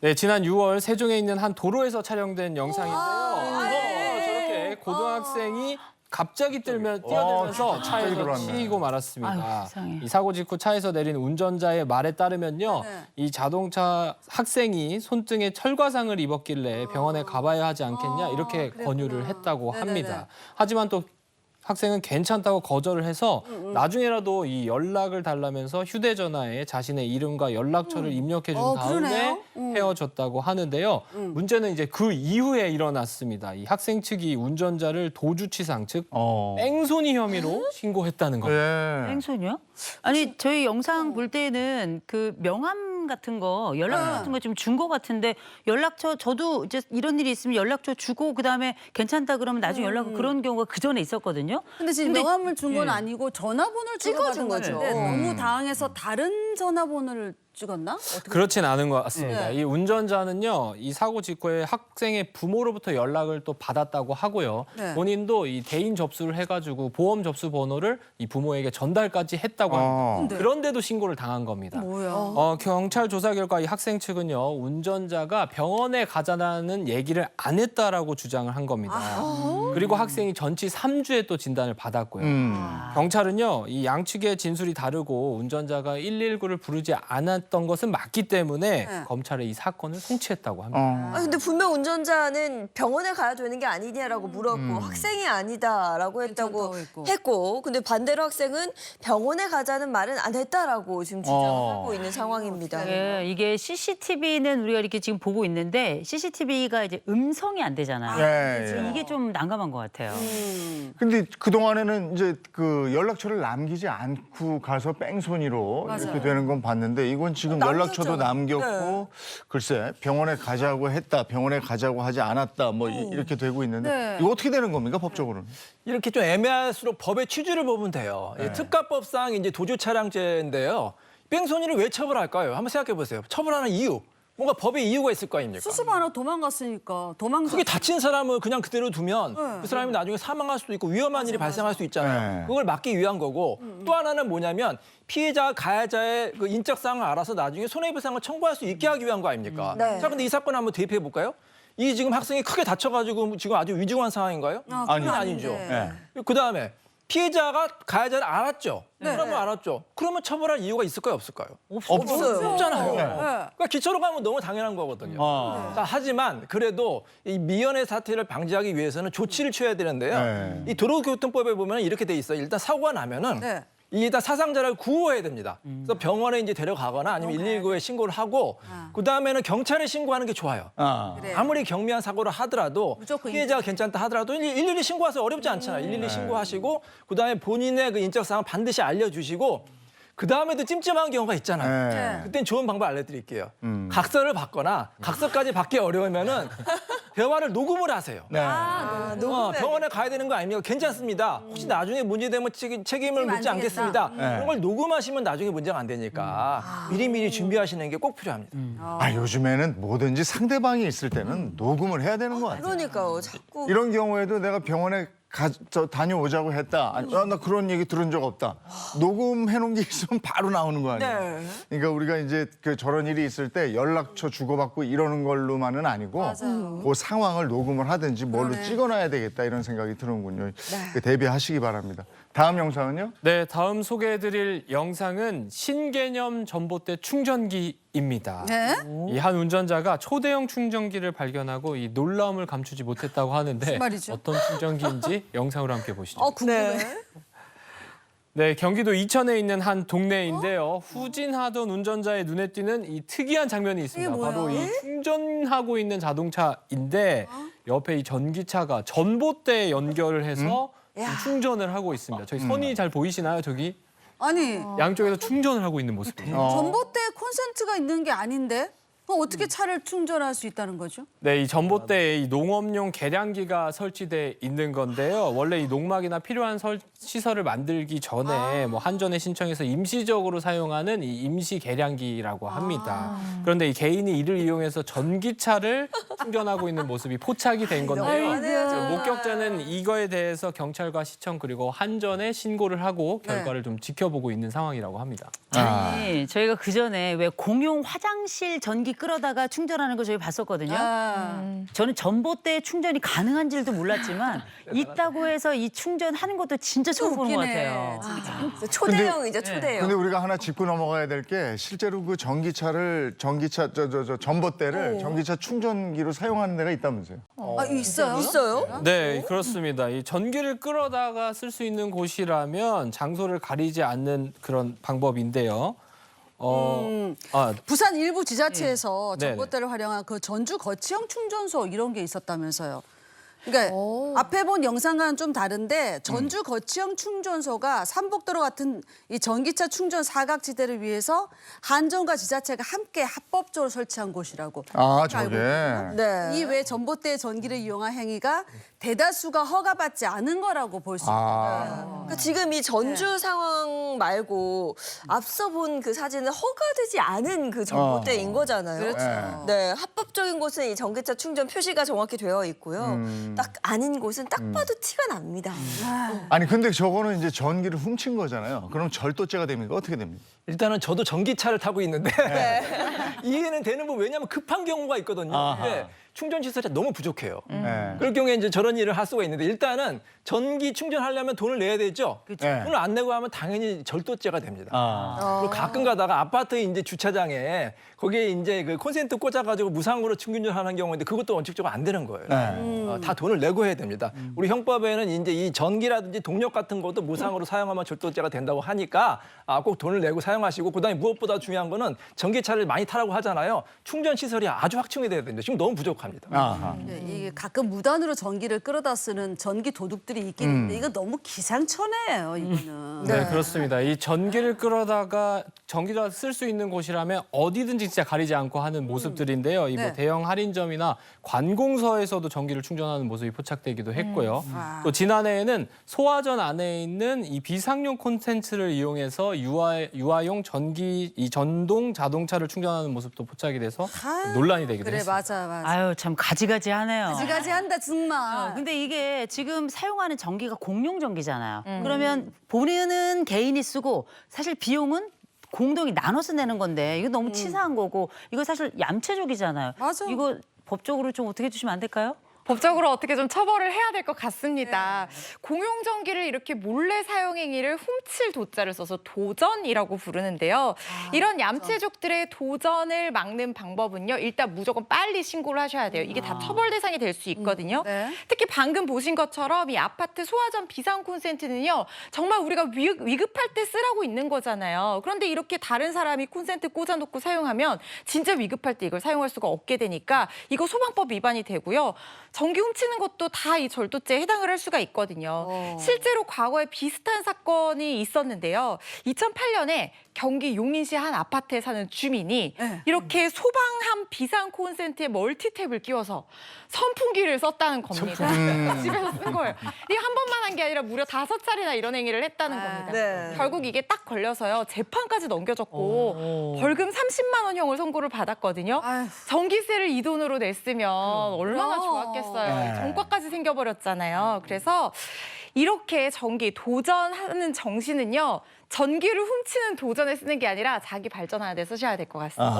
네, 지난 6월 세종에 있는 한 도로에서 촬영된 영상인데요. 저렇게 고등학생이 갑자기 뛰어들면서 차에서 들어왔네. 치이고 말았습니다. 아유, 세상에. 이 사고 직후 차에서 내린 운전자의 말에 따르면요. 이 자동차 학생이 손등에 철과상을 입었길래 병원에 가봐야 하지 않겠냐 이렇게 권유를 했다고 합니다. 하지만 또 학생은 괜찮다고 거절을 해서 나중에라도 이 연락을 달라면서 휴대전화에 자신의 이름과 연락처를 입력해 준 다음에 헤어졌다고 하는데요. 문제는 이제 그 이후에 일어났습니다. 이 학생 측이 운전자를 도주치상, 즉 뺑소니 혐의로 신고했다는 겁니다. 예. 뺑소니요? 아니 저희 영상 볼 때는 그 명함 같은 거 연락처 같은 거 좀 준 거 같은데 연락처 저도 이제 이런 일이 있으면 연락처 주고 그다음에 괜찮다 그러면 나중에 연락 그런 경우가 그 전에 있었거든요. 근데 지금 명함을 준 건 아니고 전화번호를 찍어준 주고받은 거죠. 건데 너무 당황해서 다른 전화번호를 찍었나? 어떻게? 그렇진 않은 것 같습니다. 이 운전자는요, 이 사고 직후에 학생의 부모로부터 연락을 또 받았다고 하고요. 네. 본인도 이 대인 접수를 해가지고 보험 접수 번호를 이 부모에게 전달까지 했다고 합니다. 그런데도 신고를 당한 겁니다. 뭐야? 경찰 조사 결과 이 학생 측은요, 운전자가 병원에 가자는 얘기를 안 했다라고 주장을 한 겁니다. 그리고 학생이 전치 3주에 또 진단을 받았고요. 경찰은요, 이 양측의 진술이 다르고 운전자가 119를 부르지 않았던 것은 맞기 때문에 검찰에 이 사건을 송치했다고 합니다. 아 근데 분명 운전자는 병원에 가야 되는 게 아니냐라고 물었고 학생이 아니다라고 했다고 괜찮다고 했고 근데 반대로 학생은 병원에 가자는 말은 안 했다라고 지금 주장하고 있는 상황입니다. 예, 이게 CCTV는 우리가 이렇게 지금 보고 있는데 CCTV가 이제 음성이 안 되잖아요. 예. 이게 좀 난감한 것 같아요. 근데 그동안에는 이제 그 연락처를 남기지 않고 가서 뺑소니로 이렇게 되는 건 봤는데 이건 지금 연락처도 남겼고 글쎄 병원에 가자고 했다, 병원에 가자고 하지 않았다 뭐 이렇게 되고 있는데 이거 어떻게 되는 겁니까 법적으로는? 이렇게 좀 애매할수록 법의 취지를 보면 돼요. 이 특가법상 이제 도주 차량죄인데요. 뺑소니를 왜 처벌할까요? 한번 생각해 보세요. 처벌하는 이유. 뭔가 법의 이유가 있을 거 아닙니까? 수습 안 하고 도망갔으니까 그게 다친 사람을 그냥 그대로 두면 그 사람이 나중에 사망할 수도 있고 위험한 일이 발생할 수 있잖아요. 네. 그걸 막기 위한 거고 또 하나는 뭐냐면 피해자가 가해자의 그 인적 사항을 알아서 나중에 손해배상을 청구할 수 있게 하기 위한 거 아닙니까? 네. 자, 근데 이 사건 한번 대입해 볼까요? 이 지금 학생이 크게 다쳐가지고 지금 아주 위중한 상황인가요? 아니죠. 아니죠. 네. 그다음에 피해자가 가해자를 알았죠. 그러면 알았죠. 그러면 처벌할 이유가 있을까요, 없을까요? 없잖아요. 그러니까 기초로 가면 너무 당연한 거거든요. 자, 하지만 그래도 이 미연의 사태를 방지하기 위해서는 조치를 취해야 되는데요. 이 도로교통법에 보면 이렇게 돼 있어요. 일단 사고가 나면은 일단 사상자를 구호해야 됩니다. 그래서 병원에 이제 데려가거나 아니면 119에 신고를 하고 그 다음에는 경찰에 신고하는 게 좋아요. 아무리 경미한 사고를 하더라도 무조건 피해자가 괜찮다 하더라도 112 신고하세요. 어렵지 않잖아요. 112 신고하시고 그 다음에 본인의 그 인적 사항 반드시 알려주시고 그 다음에도 찜찜한 경우가 있잖아요. 그땐 좋은 방법 알려드릴게요. 각서를 받거나 각서까지 받기 어려우면은 대화를 녹음을 하세요. 병원에 가야 되는 거 아닙니까? 괜찮습니다. 혹시 나중에 문제되면 책임을 묻지 않겠습니다. 그런 걸 녹음하시면 나중에 문제가 안 되니까 미리미리 준비하시는 게 꼭 필요합니다. 요즘에는 뭐든지 상대방이 있을 때는 녹음을 해야 되는 것 같아요. 그러니까요. 자꾸 이런 경우에도 내가 병원에 다녀오자고 했다. 아니, 나 그런 얘기 들은 적 없다. 녹음해 놓은 게 있으면 바로 나오는 거 아니에요. 그러니까 우리가 이제 그 저런 일이 있을 때 연락처 주고받고 이러는 걸로만은 아니고 그 상황을 녹음을 하든지 뭘로 찍어놔야 되겠다 이런 생각이 드는군요. 그 대비하시기 바랍니다. 다음 영상은요? 네, 다음 소개해드릴 영상은 신개념 전봇대 충전기입니다. 이 한 운전자가 초대형 충전기를 발견하고 이 놀라움을 감추지 못했다고 하는데 말이죠? 어떤 충전기인지 영상으로 함께 보시죠. 궁금해. 네, 경기도 이천에 있는 한 동네인데요. 후진하던 운전자의 눈에 띄는 이 특이한 장면이 있습니다. 이게 뭐야? 바로 이 충전하고 있는 자동차인데 옆에 이 전기차가 전봇대에 연결을 해서 충전을 하고 있습니다. 저기 선이 잘 보이시나요, 저기? 아니 양쪽에서 충전을 하고 있는 모습이에요. 전봇대에 콘센트가 있는 게 아닌데 그럼 어떻게 차를 충전할 수 있다는 거죠? 네, 이 전봇대에 이 농업용 계량기가 설치돼 있는 건데요. 원래 이 농막이나 필요한 시설을 만들기 전에 뭐 한전에 신청해서 임시적으로 사용하는 이 임시 계량기라고 합니다. 그런데 이 개인이 이를 이용해서 전기차를 충전하고 있는 모습이 포착이 된 건데요. 목격자는 이거에 대해서 경찰과 시청 그리고 한전에 신고를 하고 결과를 좀 지켜보고 있는 상황이라고 합니다. 아니, 저희가 그 전에 왜 공용 화장실 전기 끌어다가 충전하는 거 저희 봤었거든요. 저는 전봇대 충전이 가능한 줄도 몰랐지만 있다고 해서 이 충전하는 것도 진짜 처음 보는 것 같아요. 초대형이죠, 초대형. 근데 우리가 하나 짚고 넘어가야 될 게 실제로 그 전기차 전봇대를 전기차 충전기로 사용하는 데가 있다면서요. 있어요? 있어요? 네, 그렇습니다. 이 전기를 끌어다가 쓸 수 있는 곳이라면 장소를 가리지 않는 그런 방법인데요. 부산 일부 지자체에서 네. 전봇대를 활용한 그 전주 거치형 충전소 이런 게 있었다면서요. 그러니까 앞에 본 영상과는 좀 다른데 전주 거치형 충전소가 삼복도로 같은 이 전기차 충전 사각지대를 위해서 한전과 지자체가 함께 합법적으로 설치한 곳이라고. 아, 저게. 네. 이외 전봇대의 전기를 이용한 행위가 대다수가 허가받지 않은 거라고 볼 수 있어요. 그러니까 지금 이 전주 상황 말고 앞서 본 그 사진은 허가되지 않은 그 전봇대인 거잖아요. 그렇죠. 네, 합법적인 곳은 이 전기차 충전 표시가 정확히 되어 있고요. 딱 아닌 곳은 딱 봐도 티가 납니다. 아니 근데 저거는 이제 전기를 훔친 거잖아요. 그럼 절도죄가 됩니까? 어떻게 됩니까? 일단은 저도 전기차를 타고 있는데 이해는 되는 분 왜냐하면 급한 경우가 있거든요. 아하. 근데 충전 시설이 너무 부족해요. 네. 그럴 경우에 이제 저런 일을 할 수가 있는데 일단은 전기 충전하려면 돈을 내야 되죠. 네. 돈을 안 내고 하면 당연히 절도죄가 됩니다. 아. 그리고 가끔 가다가 아파트 이제 주차장에 거기에 이제 그 콘센트 꽂아가지고 무상으로 충전하는 경우인데 그것도 원칙적으로 안 되는 거예요. 네. 다 돈을 내고 해야 됩니다. 우리 형법에는 이제 이 전기라든지 동력 같은 것도 무상으로 사용하면 절도죄가 된다고 하니까 꼭 돈을 내고 사용하시고 그다음에 무엇보다 중요한 거는 전기차를 많이 타라고 하잖아요. 충전 시설이 아주 확충이 돼야 됩니다. 지금 너무 부족합니다. 아하. 이게 가끔 무단으로 전기를 끌어다 쓰는 전기 도둑들이 있긴 있는데 이거 너무 기상천외예요, 이거는. 네, 그렇습니다. 이 전기를 끌어다가 전기를 쓸 수 있는 곳이라면 어디든지 진짜 가리지 않고 하는 모습들인데요. 이 뭐 네. 대형 할인점이나 관공서에서도 전기를 충전하는 모습이 포착되기도 했고요. 또 지난해에는 소화전 안에 있는 이 비상용 콘텐츠를 이용해서 유아용 이 전동 자동차를 충전하는 모습도 포착이 돼서 논란이 되기도 그래, 했습니다. 맞아. 아유, 참 가지가지하네요. 가지가지 한다, 정말. 근데 이게 지금 사용하는 전기가 공용 전기잖아요. 그러면 본인은 개인이 쓰고 사실 비용은 공동이 나눠서 내는 건데 이거 너무 치사한 거고 이거 사실 얌체족이잖아요. 맞아. 이거 법적으로 좀 어떻게 해주시면 안 될까요? 법적으로 어떻게 좀 처벌을 해야 될 것 같습니다. 공용 전기를 이렇게 몰래 사용 행위를 훔칠 도자를 써서 도전이라고 부르는데요. 이런 얌체족들의 도전을 막는 방법은요. 일단 무조건 빨리 신고를 하셔야 돼요. 이게 다 처벌 대상이 될 수 있거든요. 네. 특히 방금 보신 것처럼 이 아파트 소화전 비상 콘센트는요. 정말 우리가 위급할 때 쓰라고 있는 거잖아요. 그런데 이렇게 다른 사람이 콘센트 꽂아놓고 사용하면 진짜 위급할 때 이걸 사용할 수가 없게 되니까 이거 소방법 위반이 되고요. 전기 훔치는 것도 다 이 절도죄에 해당을 할 수가 있거든요. 실제로 과거에 비슷한 사건이 있었는데요. 2008년에 경기 용인시 한 아파트에 사는 주민이 이렇게 소방함 비상 콘센트에 멀티탭을 끼워서 선풍기를 썼다는 겁니다. 집에서 쓴 거예요. 이게 한 번만 한 게 아니라 무려 5차례나 이런 행위를 했다는 겁니다. 네. 결국 이게 딱 걸려서요. 재판까지 넘겨졌고 벌금 30만 원형을 선고를 받았거든요. 아휴. 전기세를 이 돈으로 냈으면 얼마나 그럼. 좋았겠어요. 네. 전과까지 생겨버렸잖아요. 그래서 이렇게 전기 도전하는 정신은요. 전기를 훔치는 도전에 쓰는 게 아니라 자기 발전하는 데 쓰셔야 될 것 같습니다.